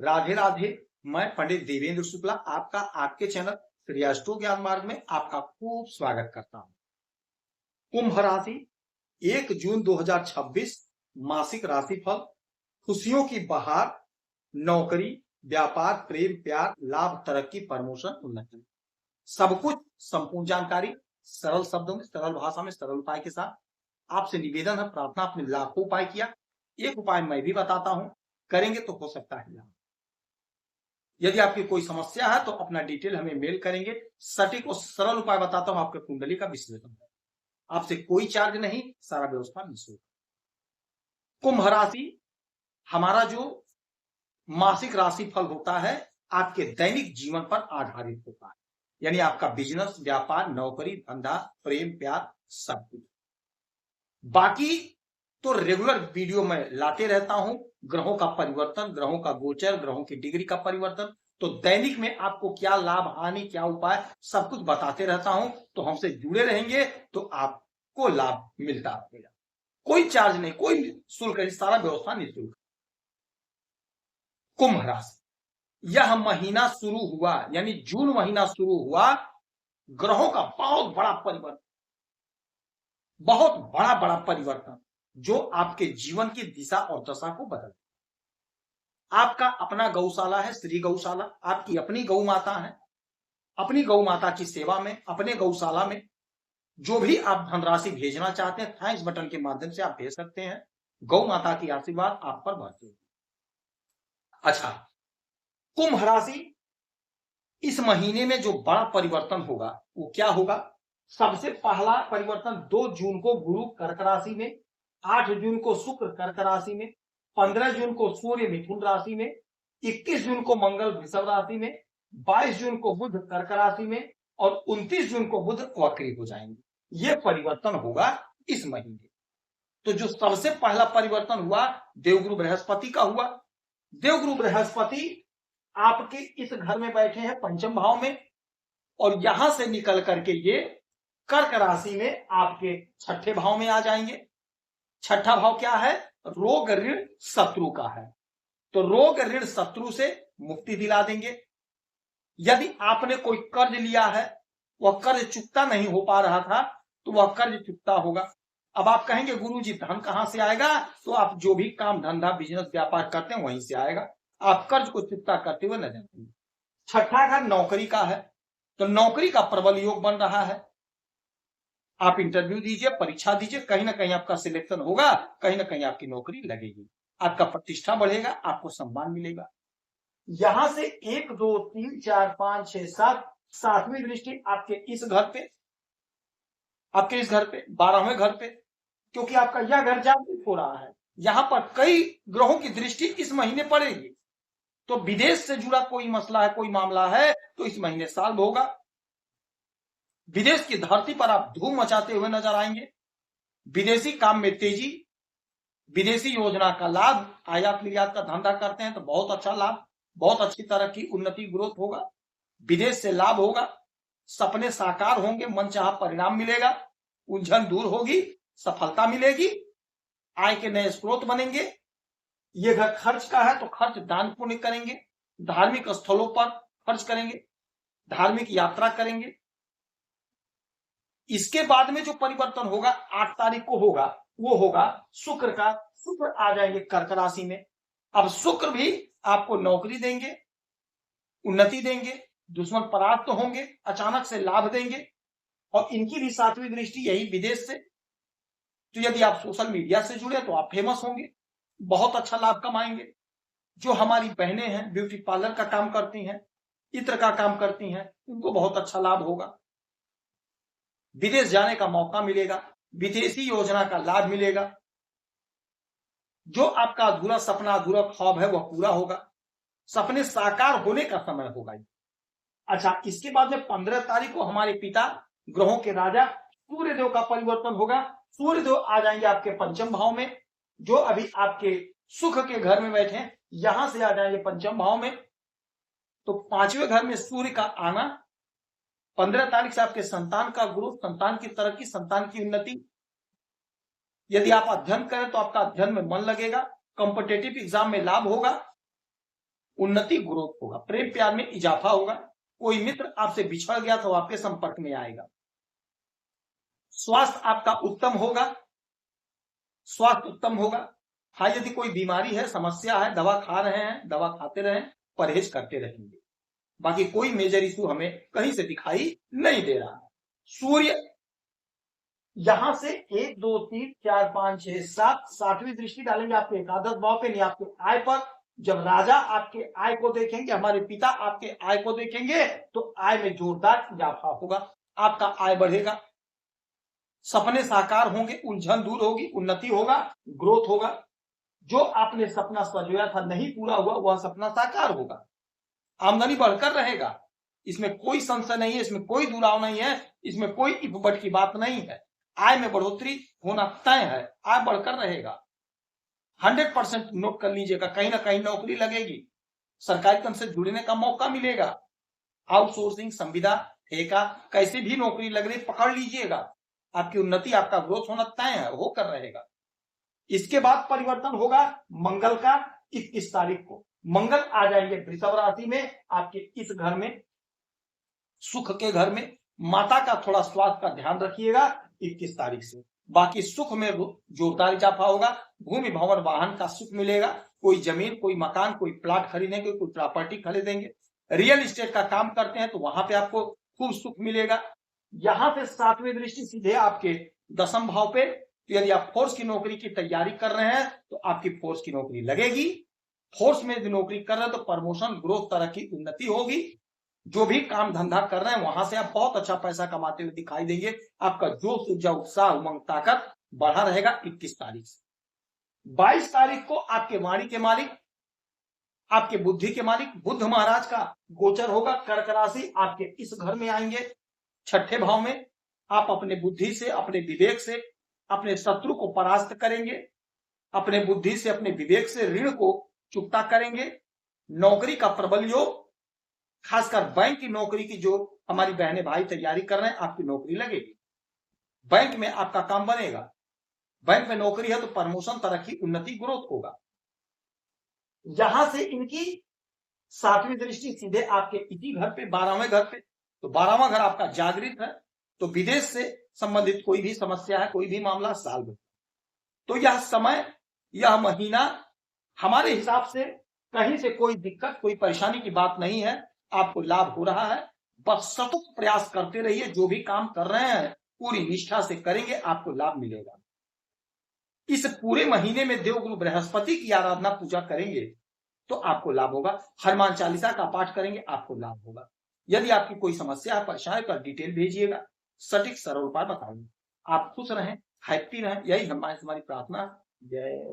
राधे राधे। मैं पंडित देवेंद्र शुक्ला आपका आपके चैनल श्री अष्टो ज्ञान मार्ग में आपका खूब स्वागत करता हूं। कुंभ राशि 1 जून 2026 मासिक राशिफल। खुशियों की बहार, नौकरी, व्यापार, प्रेम, प्यार, लाभ, तरक्की, प्रमोशन, उन्नति, सब कुछ संपूर्ण जानकारी सरल शब्दों में, सरल भाषा में, सरल उपाय के साथ। आपसे निवेदन है, प्रार्थना, आपने लाखों उपाय किया, एक उपाय मैं भी बताता हूं, करेंगे तो हो सकता है लाभ। यदि आपकी कोई समस्या है तो अपना डिटेल हमें मेल करेंगे, सटीक और सरल उपाय बताता हूं, आपके कुंडली का विश्लेषण। आपसे कोई चार्ज नहीं, सारा व्यवस्था निःशुल्क। कुंभ राशि हमारा जो मासिक राशिफल होता है आपके दैनिक जीवन पर आधारित होता है, यानी आपका बिजनेस, व्यापार, नौकरी, धंधा, प्रेम, प्यार, सब कुछ। बाकी तो रेगुलर वीडियो में लाते रहता हूं, ग्रहों का परिवर्तन, ग्रहों का गोचर, ग्रहों की डिग्री का परिवर्तन, तो दैनिक में आपको क्या लाभ, हानि, क्या उपाय, सब कुछ बताते रहता हूं। तो हमसे जुड़े रहेंगे तो आपको लाभ मिलता रहेगा, कोई चार्ज नहीं, कोई शुल्क नहीं, सारा व्यवस्था निःशुल्क। कुंभ राशि, यह महीना शुरू हुआ, यानी जून महीना शुरू हुआ, ग्रहों का बहुत बड़ा परिवर्तन, बहुत बड़ा परिवर्तन जो आपके जीवन की दिशा और दशा को बदल। आपका अपना गौशाला है, श्री गौशाला, आपकी अपनी गौ माता है। अपनी गौ माता की सेवा में, अपने गौशाला में जो भी आप धनराशि भेजना चाहते हैं, थैंक्स बटन के माध्यम से आप भेज सकते हैं। गौ माता की आशीर्वाद आप पर बढ़ते। अच्छा, कुंभ राशि इस महीने में जो बड़ा परिवर्तन होगा वो क्या होगा? सबसे पहला परिवर्तन 2 जून को गुरु कर्क राशि में, 8 जून को शुक्र कर्क राशि में, 15 जून को सूर्य मिथुन राशि में, 21 जून को मंगल वृषभ राशि में, 22 जून को बुध कर्क राशि में और 29 जून को बुध वक्री हो जाएंगे। ये परिवर्तन होगा इस महीने। तो जो सबसे पहला परिवर्तन हुआ देवगुरु बृहस्पति का हुआ। देवगुरु बृहस्पति आपके इस घर में बैठे हैं पंचम भाव में, और यहां से निकल करके ये कर्क राशि में आपके छठे भाव में आ जाएंगे। छठा भाव क्या है? रोग, ऋण, शत्रु का है। तो रोग, ऋण, शत्रु से मुक्ति दिला देंगे। यदि आपने कोई कर्ज लिया है, वह कर्ज चुकता नहीं हो पा रहा था, तो वह कर्ज चुकता होगा। अब आप कहेंगे गुरुजी धन कहां से आएगा? तो आप जो भी काम धंधा बिजनेस व्यापार करते हैं वहीं से आएगा। आप कर्ज को चुकता करते हुए नजर आएंगे। छठा घर नौकरी का है, तो नौकरी का प्रबल योग बन रहा है। आप इंटरव्यू दीजिए, परीक्षा दीजिए, कहीं ना कहीं आपका सिलेक्शन होगा, कहीं ना कहीं आपकी नौकरी लगेगी, आपका प्रतिष्ठा बढ़ेगा, आपको सम्मान मिलेगा। यहां से 1 2 3 4 5 6 7 सातवीं दृष्टि आपके इस घर पे, आपके इस घर पे, 12वें घर पे, क्योंकि आपका यह घर जागृत हो रहा है। यहां पर कई ग्रहों की दृष्टि इस महीने पड़ेगी। तो विदेश से जुड़ा कोई मसला है, कोई मामला है, तो इस महीने सॉल्व होगा। विदेश की धरती पर आप धूम मचाते हुए नजर आएंगे। विदेशी काम में तेजी, विदेशी योजना का लाभ, आयात निर्यात का धंधा करते हैं तो बहुत अच्छा लाभ, बहुत अच्छी तरह की उन्नति, ग्रोथ होगा। विदेश से लाभ होगा, सपने साकार होंगे, मनचाहा परिणाम मिलेगा, उलझन दूर होगी, सफलता मिलेगी, आय के नए स्रोत बनेंगे। ये घर खर्च का है तो खर्च दान पुण्य करेंगे, धार्मिक स्थलों पर खर्च करेंगे, धार्मिक यात्रा करेंगे। इसके बाद में जो परिवर्तन होगा 8 तारीख को होगा, वो होगा शुक्र का। शुक्र आ जाएंगे कर्क राशि में। अब शुक्र भी आपको नौकरी देंगे, उन्नति देंगे, दुश्मन परास्त होंगे, अचानक से लाभ देंगे, और इनकी भी सातवीं दृष्टि यही विदेश से। तो यदि आप सोशल मीडिया से जुड़े तो आप फेमस होंगे, बहुत अच्छा लाभ कमाएंगे। जो हमारी बहनें हैं, ब्यूटी पार्लर का काम करती हैं, इत्र का काम करती हैं, उनको बहुत अच्छा लाभ होगा। विदेश जाने का मौका मिलेगा, विदेशी योजना का लाभ मिलेगा। जो आपका अधूरा सपना, अधूरा ख्वाब है, वह पूरा होगा। सपने साकार होने का समय होगा। अच्छा, इसके बाद में 15 तारीख को हमारे पिता, ग्रहों के राजा सूर्यदेव का परिवर्तन होगा। सूर्यदेव आ जाएंगे आपके पंचम भाव में, जो अभी आपके सुख के घर में बैठे हैं, यहां से आ जाएंगे पंचम भाव में। तो 5वें घर में सूर्य का आना, 15 तारीख से आपके संतान का ग्रोथ, संतान की तरक्की, संतान की उन्नति। यदि आप अध्ययन करें तो आपका अध्ययन में मन लगेगा, कॉम्पिटेटिव एग्जाम में लाभ होगा। उन्नति ग्रोथ होगा, प्रेम प्यार में इजाफा होगा, कोई मित्र आपसे बिछड़ गया तो आपके संपर्क में आएगा, स्वास्थ्य आपका उत्तम होगा, स्वास्थ्य उत्तम होगा। हाँ, यदि कोई बीमारी है, समस्या है, दवा खा रहे हैं, दवा खाते रहें, परहेज करते रहेंगे, बाकी कोई मेजर इशू हमें कहीं से दिखाई नहीं दे रहा है। सूर्य यहां से 1 2 3 4 5 6 7 7वीं दृष्टि डालेंगे आपके एकादश भाव पे, नहीं आपके आय पर। जब राजा आपके आय को देखेंगे, हमारे पिता आपके आय को देखेंगे, तो आय में जोरदार इजाफा होगा, आपका आय बढ़ेगा, सपने साकार होंगे, उलझन दूर होगी, उन्नति होगा, ग्रोथ होगा। जो आपने सपना सजोया था नहीं पूरा हुआ, वह सपना साकार होगा, आमदनी बढ़कर रहेगा, इसमें कोई संशय नहीं है, इसमें कोई दुराव नहीं है, इसमें कोई इफबट की बात नहीं है। आय में बढ़ोतरी होना तय है, आय बढ़कर रहेगा, 100% नोट कर लीजिएगा। कहीं ना कहीं नौकरी लगेगी, सरकारी काम से जुड़ने का मौका मिलेगा, आउटसोर्सिंग, संविदा, ठेका, कैसे भी नौकरी लग रही पकड़ लीजिएगा, आपकी उन्नति, आपका ग्रोथ होना तय है, होकर रहेगा। इसके बाद परिवर्तन होगा मंगल का 21 तारीख को। मंगल आ जाएंगे वृषभ राशि में, आपके इस घर में, सुख के घर में। माता का थोड़ा स्वास्थ्य का ध्यान रखिएगा 21 तारीख से। बाकी सुख में जोरदार इजाफा होगा, भूमि भवन वाहन का सुख मिलेगा, कोई जमीन, कोई मकान, कोई प्लाट खरीदेंगे, कोई प्रॉपर्टी खरीदेंगे, रियल एस्टेट का काम करते हैं तो वहां पे आपको खूब सुख मिलेगा। यहां से 7वीं दृष्टि सीधे आपके 10म भाव पे, यदि आप फोर्स की नौकरी की तैयारी कर रहे हैं तो आपकी फोर्स की नौकरी लगेगी, फोर्स में यदि नौकरी कर रहे हैं तो प्रमोशन, ग्रोथ, तरक्की, उन्नति होगी। जो भी काम धंधा कर रहे हैं वहां से आप बहुत अच्छा पैसा कमाते हुए दिखाई देंगे, आपका जोश, ऊर्जा, उत्साह, उमंग, ताकत बढ़ा रहेगा 21 तारीख से। 22 तारीख को आपके वाणी के मालिक, आपके बुद्धि के मालिक बुद्ध महाराज का गोचर होगा, कर्क राशि आपके इस घर में आएंगे, 6ठे भाव में। आप अपने बुद्धि से, अपने विवेक से अपने शत्रु को परास्त करेंगे, अपने बुद्धि से, अपने विवेक से ऋण को चुकता करेंगे। नौकरी का प्रबल योग, खासकर बैंक की नौकरी की जो हमारी बहनें भाई तैयारी कर रहे हैं, आपकी नौकरी लगेगी, बैंक में आपका काम बनेगा, बैंक में नौकरी है तो प्रमोशन, तरक्की, उन्नति, ग्रोथ होगा। यहां से इनकी 7वीं दृष्टि सीधे आपके इसी घर पे, 12वें घर पे, तो 12वां घर आपका जागृत है, तो विदेश से संबंधित कोई भी समस्या है, कोई भी मामला सॉल्व हो। तो यह समय, यह महीना हमारे हिसाब से कहीं से कोई दिक्कत, कोई परेशानी की बात नहीं है, आपको लाभ हो रहा है। बस सतत प्रयास करते रहिए, जो भी काम कर रहे हैं पूरी निष्ठा से करेंगे, आपको लाभ मिलेगा। इस पूरे महीने में देवगुरु बृहस्पति की आराधना पूजा करेंगे तो आपको लाभ होगा, हनुमान चालीसा का पाठ करेंगे, आपको लाभ होगा। यदि आपकी कोई समस्या है, परेशानी पर डिटेल भेजिएगा, सटीक सरल उपाय बताऊंगा। आप खुश रहें, हैप्पी रहें, यही हमारी प्रार्थना। जय